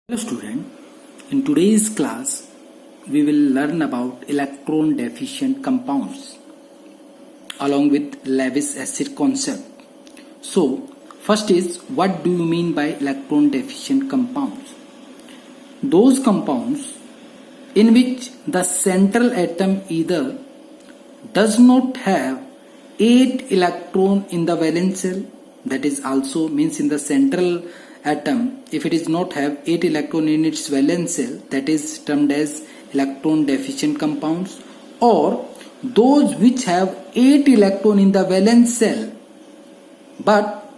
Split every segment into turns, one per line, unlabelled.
Hello student, in today's class we will learn about electron deficient compounds along with Lewis acid concept. So first is, what do you mean by electron deficient compounds? Those compounds in which the central atom either does not have 8 electron in the valence shell, that is also means in the central atom, if it is not have 8 electron in its valence shell, that is termed as electron deficient compounds, or those which have 8 electron in the valence shell but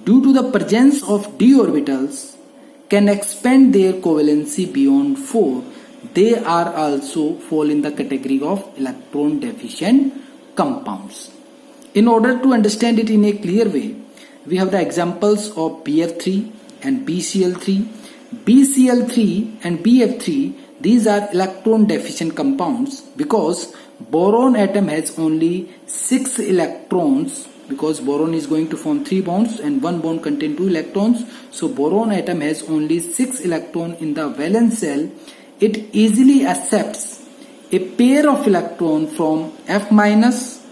due to the presence of d orbitals can expand their covalency beyond 4, they are also fall in the category of electron deficient compounds. In order to understand it in a clear way, we have the examples of BF3 and BCl3. BCl3 and BF3, these are electron deficient compounds because boron atom has only 6 electrons, because boron is going to form 3 bonds and one bond contain 2 electrons. So boron atom has only 6 electrons in the valence shell. It easily accepts a pair of electrons from F minus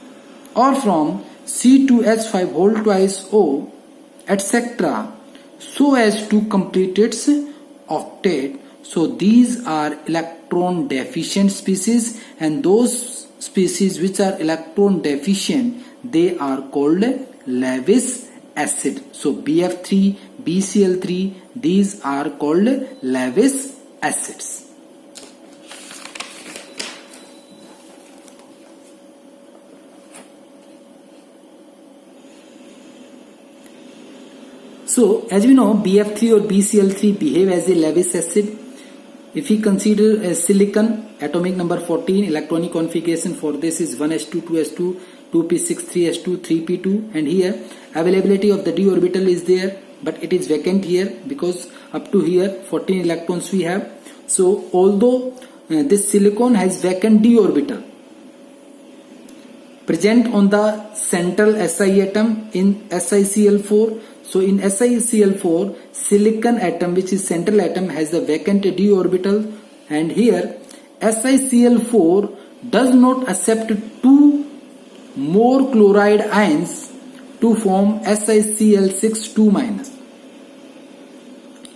or from C2H5 whole twice O, etc., so as to complete its octet. So these are electron deficient species, and those species which are electron deficient, they are called Lewis acid. So BF3, BCl3, these are called Lewis acids. So as we know, BF3 or BCl3 behave as a Lewis acid. If we consider a silicon, atomic number 14, electronic configuration for this is 1s2, 2s2, 2p6, 3s2, 3p2, and here availability of the d orbital is there, but it is vacant here because up to here 14 electrons we have. So although this silicon has vacant d orbital present on the central Si atom in SiCl4, so in SiCl4, silicon atom, which is central atom, has the vacant d orbital, and here SiCl4 does not accept 2 more chloride ions to form SiCl6 2-,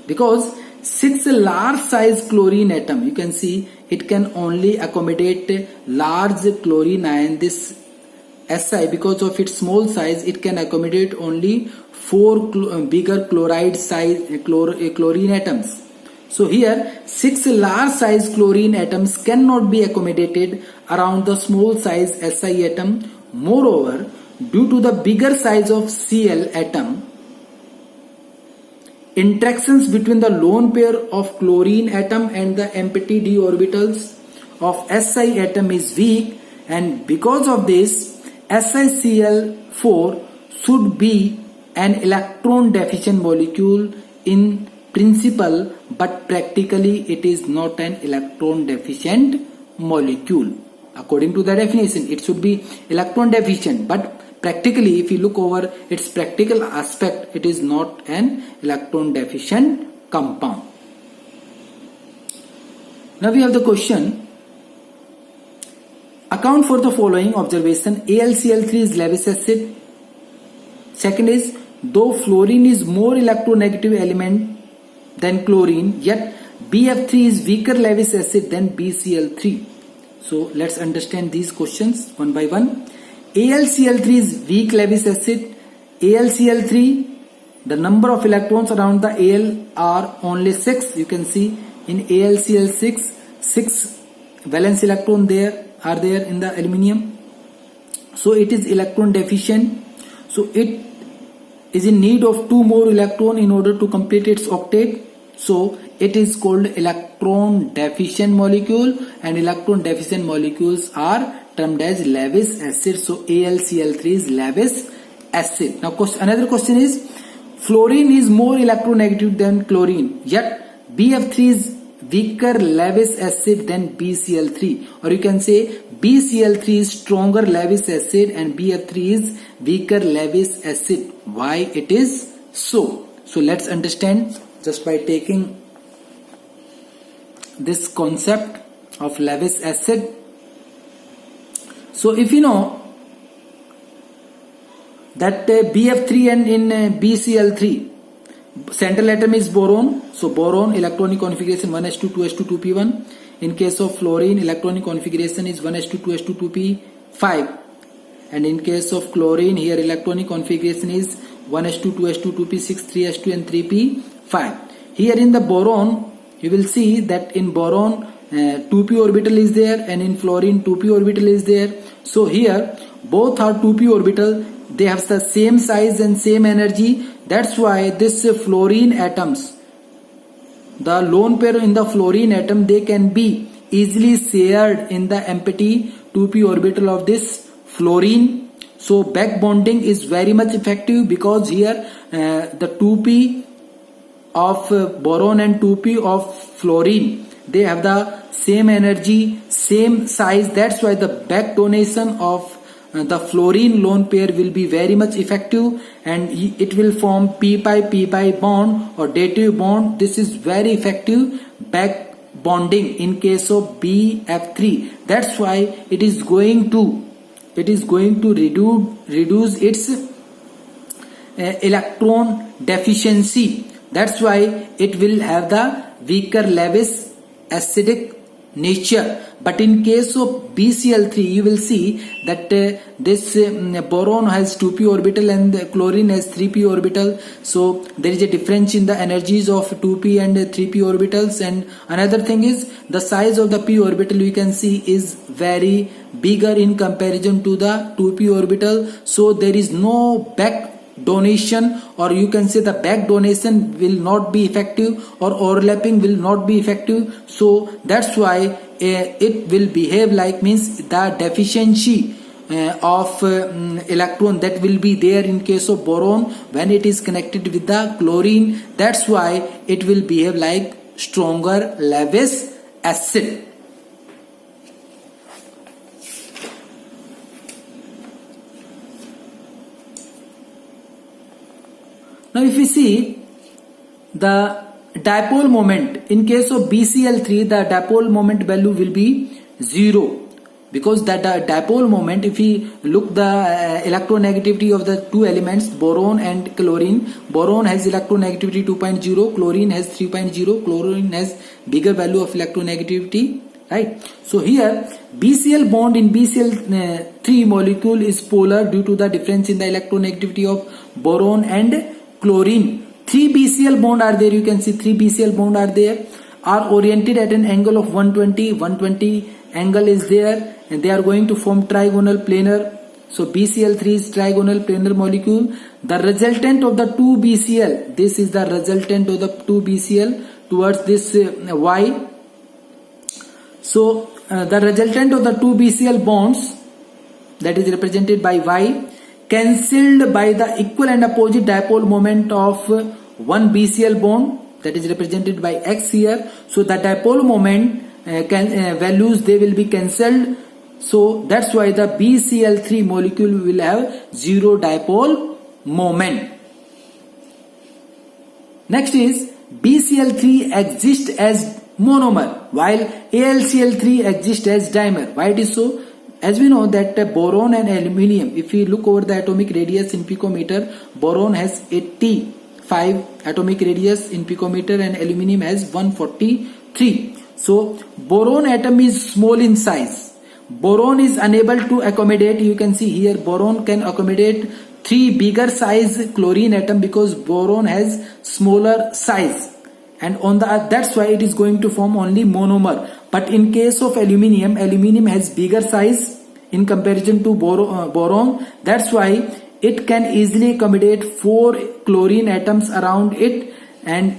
because 6 large size chlorine atom, you can see it can only accommodate large chlorine ion. This Si, because of its small size, it can accommodate only 4 bigger chloride size chlorine atoms. So here 6 large size chlorine atoms cannot be accommodated around the small size Si atom. Moreover, due to the bigger size of Cl atom, interactions between the lone pair of chlorine atom and the empty d orbitals of Si atom is weak, and because of this SiCl4 should be an electron deficient molecule in principle, but practically it is not an electron deficient molecule. According to the definition, it should be electron deficient, but practically if you look over its practical aspect, it is not an electron deficient compound. Now we have the question. Account for the following observation. AlCl3 is Lewis acid. Second is, though fluorine is more electronegative element than chlorine, yet BF3 is weaker Lewis acid than BCl3. So let's understand these questions one by one. AlCl3 is weak Lewis acid. AlCl3, the number of electrons around the Al are only 6. You can see in AlCl6, 6 valence electron are there in the aluminium. So it is electron deficient. So it is in need of 2 more electron in order to complete its octet. So it is called electron deficient molecule, and electron deficient molecules are termed as Lewis acid. So AlCl3 is Lewis acid. Now another question is, fluorine is more electronegative than chlorine, yet BF3 is weaker Lewis acid than BCl3, or you can say BCl3 is stronger Lewis acid and BF3 is weaker Lewis acid. Why it is so? So let's understand just by taking this concept of Lewis acid. So if you know that BF3 and in BCl3 central atom is boron, so boron electronic configuration 1s2 2s2 2p1. In case of fluorine, electronic configuration is 1s2 2s2 2p5, and in case of chlorine, here electronic configuration is 1s2 2s2 2p6 3s2 and 3p5. Here in the boron, you will see that in boron 2p orbital is there, and in fluorine 2p orbital is there. So here both are 2p orbital, they have the same size and same energy. That's why this fluorine atoms, the lone pair in the fluorine atom, they can be easily shared in the empty 2p orbital of this fluorine. So back bonding is very much effective, because here the 2p of boron and 2p of fluorine, they have the same energy, same size. That's why the back donation of the fluorine lone pair will be very much effective, and it will form p-pi bond or dative bond. This is very effective back bonding in case of BF3. That's why it is going to reduce its electron deficiency. That's why it will have the weaker Lewis acidic nature. But in case of BCl3, you will see that this boron has 2p orbital and chlorine has 3p orbital. So there is a difference in the energies of 2p and 3p orbitals. And another thing is the size of the p orbital, you can see, is very bigger in comparison to the 2p orbital. So there is no back donation, or you can say the back donation will not be effective, or overlapping will not be effective. So that's why it will behave like, means the deficiency of electron that will be there in case of boron when it is connected with the chlorine. That's why it will behave like stronger Lewis acid. Now if we see the dipole moment, in case of BCl3, the dipole moment value will be 0, because that dipole moment, if we look the electronegativity of the two elements, boron and chlorine, boron has electronegativity 2.0, chlorine has 3.0, chlorine has bigger value of electronegativity, right? So here BCl bond in BCl3 molecule is polar due to the difference in the electronegativity of boron and chlorine. 3 BCl bond are there, you can see 3 BCl bond are there, are oriented at an angle of 120 angle is there, and they are going to form trigonal planar. So BCl3 is trigonal planar molecule. The resultant of the 2 BCl, this is the resultant of the 2 BCl towards this Y. So the resultant of the 2 BCl bonds, that is represented by Y, cancelled by the equal and opposite dipole moment of 1 BCl bond, that is represented by X here. So the dipole moment values, they will be cancelled. So that's why the BCl3 molecule will have 0 dipole moment. Next is BCl3 exists as monomer while AlCl3 exists as dimer. Why it is so? As we know that boron and aluminium, if we look over the atomic radius in picometer, boron has 85 atomic radius in picometer and aluminium has 143. So boron atom is small in size. Boron is unable to accommodate, you can see here, boron can accommodate 3 bigger size chlorine atom, because boron has smaller size, and on the that's why it is going to form only monomer. But in case of aluminium, aluminium has bigger size in comparison to boron. That's why it can easily accommodate 4 chlorine atoms around it, and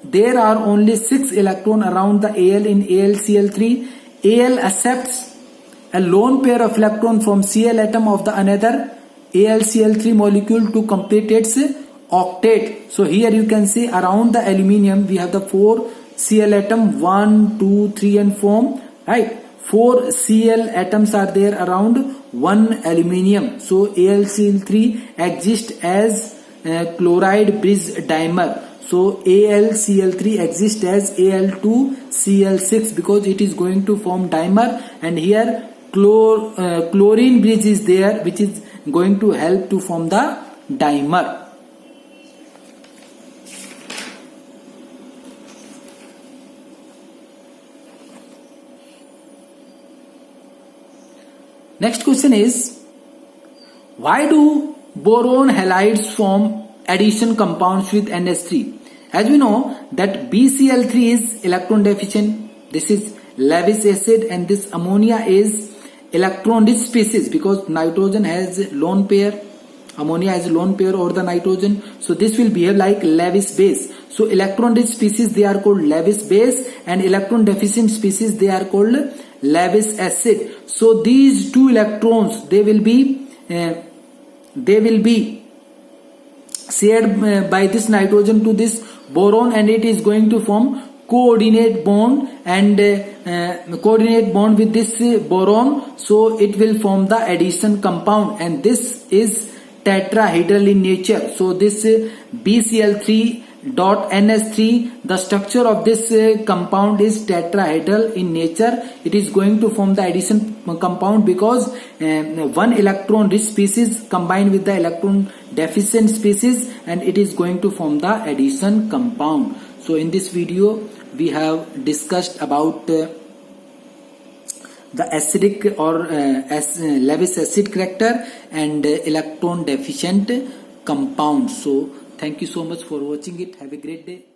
there are only 6 electrons around the Al in AlCl3. Al accepts a lone pair of electrons from Cl atom of the another AlCl3 molecule to complete its octet. So here you can see around the aluminium we have the 4 Cl atom, 1, 2, 3 and 4, right? 4 Cl atoms are there around 1 aluminium. So AlCl3 exists as chloride bridge dimer. So AlCl3 exists as Al2Cl6 because it is going to form dimer, and here chlorine bridge is there which is going to help to form the dimer. Next question is, why do boron halides form addition compounds with NH3? As we know that BCl3 is electron deficient. This is Lewis acid, and this ammonia is electron rich species because nitrogen has lone pair, ammonia has lone pair over the nitrogen. So this will behave like Lewis base. So electron rich species, they are called Lewis base, and electron deficient species, they are called Lewis acid. So these two electrons, they will be shared by this nitrogen to this boron, and it is going to form coordinate bond, and coordinate bond with this boron. So it will form the addition compound, and this is tetrahedral in nature. So this BCl3 dot NH3, the structure of this compound is tetrahedral in nature. It is going to form the addition compound because one electron rich species combined with the electron deficient species, and it is going to form the addition compound. So in this video we have discussed about the acidic or Lewis acid character and electron deficient compound. So thank you so much for watching it. Have a great day.